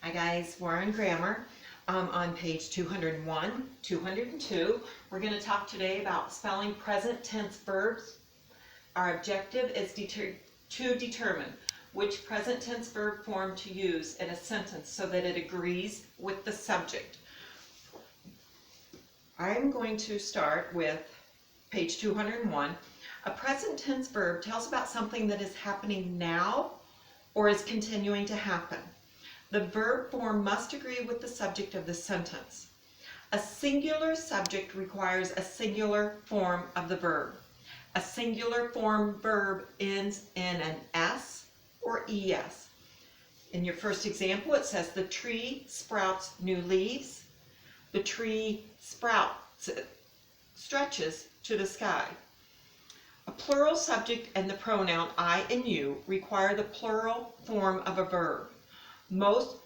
Hi guys, we're on grammar on page 201, 202. We're going to talk today about spelling present tense verbs. Our objective is to determine which present tense verb form to use in a sentence so that it agrees with the subject. I'm going to start with page 201. A present tense verb tells about something that is happening now or is continuing to happen. The verb form must agree with the subject of the sentence. A singular subject requires a singular form of the verb. A singular form verb ends in an S or ES. In your first example, it says the tree sprouts new leaves. The tree stretches to the sky. A plural subject and the pronoun I and you require the plural form of a verb. Most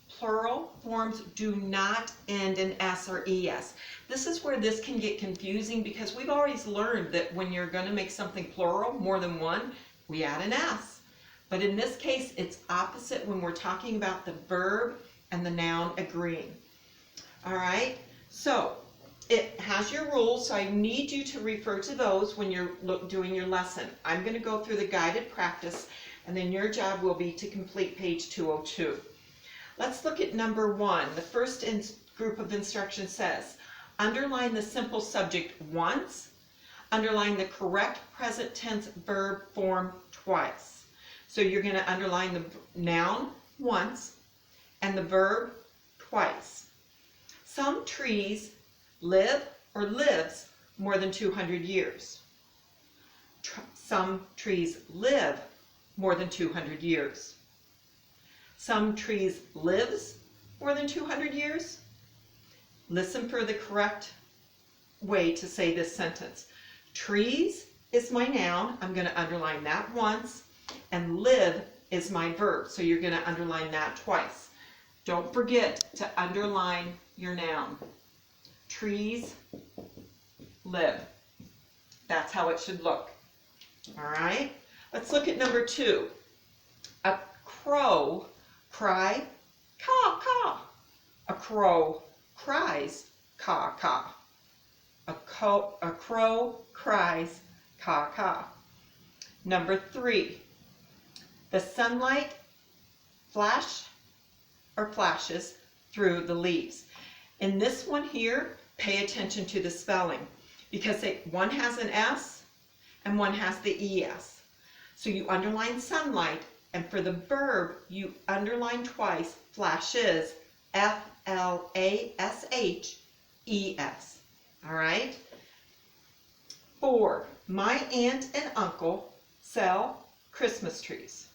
plural forms do not end in S or ES. This is where this can get confusing because we've always learned that when you're going to make something plural, more than one, we add an S. But in this case, it's opposite when we're talking about the verb and the noun agreeing. All right, so it has your rules, so I need you to refer to those when you're doing your lesson. I'm going to go through the guided practice, and then your job will be to complete page 202. Let's look at number 1. The first group of instructions says, underline the simple subject once, underline the correct present tense verb form twice. So you're going to underline the noun once and the verb twice. Some trees live or lives more than 200 years. Some trees live more than 200 years. Some trees lives more than 200 years. Listen for the correct way to say this sentence. Trees is my noun. I'm going to underline that once. And live is my verb. So you're going to underline that twice. Don't forget to underline your noun. Trees live. That's how it should look. All right. Let's look at number 2. A crow cry, caw, caw. A crow cries, caw, caw. A crow cries, caw, caw. Number 3. The sunlight flashes through the leaves. In this one here, pay attention to the spelling because one has an S and one has the ES. So you underline sunlight, and for the verb, you underline twice flashes, F-L-A-S-H-E-S. All right? 4. My aunt and uncle sell Christmas trees.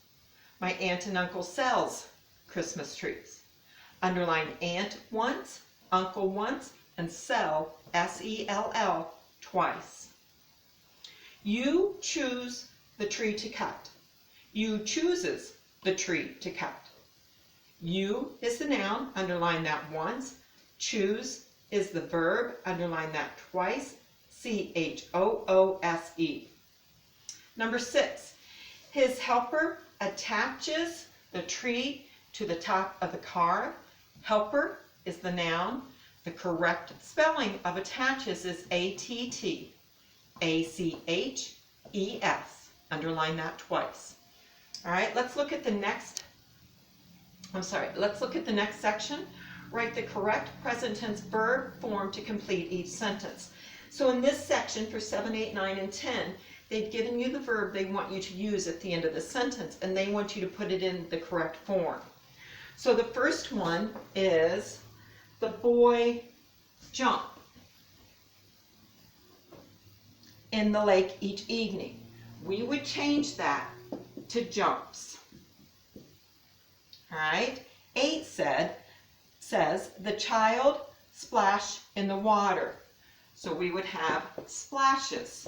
My aunt and uncle sells Christmas trees. Underline aunt once, uncle once, and sell, S-E-L-L, twice. You choose the tree to cut. You chooses the tree to cut. You is the noun, underline that once. Choose is the verb, underline that twice. C-H-O-O-S-E. Number 6. His helper attaches the tree to the top of the car. Helper is the noun. The correct spelling of attaches is A-T-T-A-C-H-E-S. Underline that twice. All right, let's look at the next section. Write the correct present tense verb form to complete each sentence. So in this section for 7, 8, 9, and 10, they've given you the verb they want you to use at the end of the sentence, and they want you to put it in the correct form. So the first one is the boy jumped in the lake each evening. We would change that to jumps. All right. 8 says the child splashed in the water. So we would have splashes.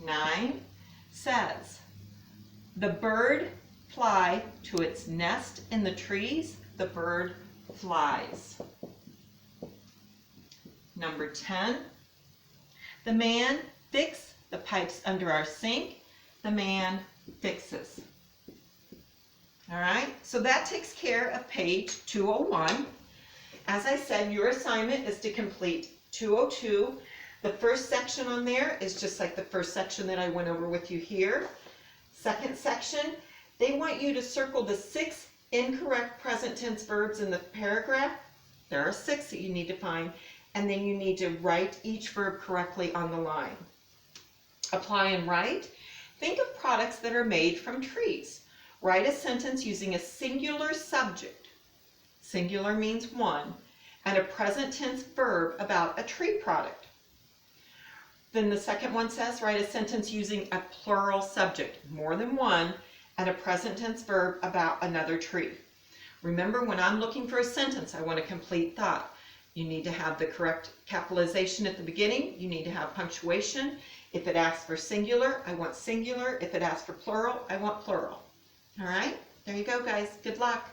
9 says the bird fly to its nest in the trees. The bird flies. Number 10, the man fixed the pipes under our sink. The man fixes. All right, so that takes care of page 201. As I said, your assignment is to complete 202. The first section on there is just like the first section that I went over with you here. Second section, they want you to circle the 6 incorrect present tense verbs in the paragraph. There are 6 that you need to find, and then you need to write each verb correctly on the line. Apply and write. Think of products that are made from trees. Write a sentence using a singular subject. Singular means one, and a present tense verb about a tree product. Then the second one says, write a sentence using a plural subject, more than one, and a present tense verb about another tree. Remember, when I'm looking for a sentence, I want a complete thought. You need to have the correct capitalization at the beginning. You need to have punctuation. If it asks for singular, I want singular. If it asks for plural, I want plural. All right, there you go, guys. Good luck.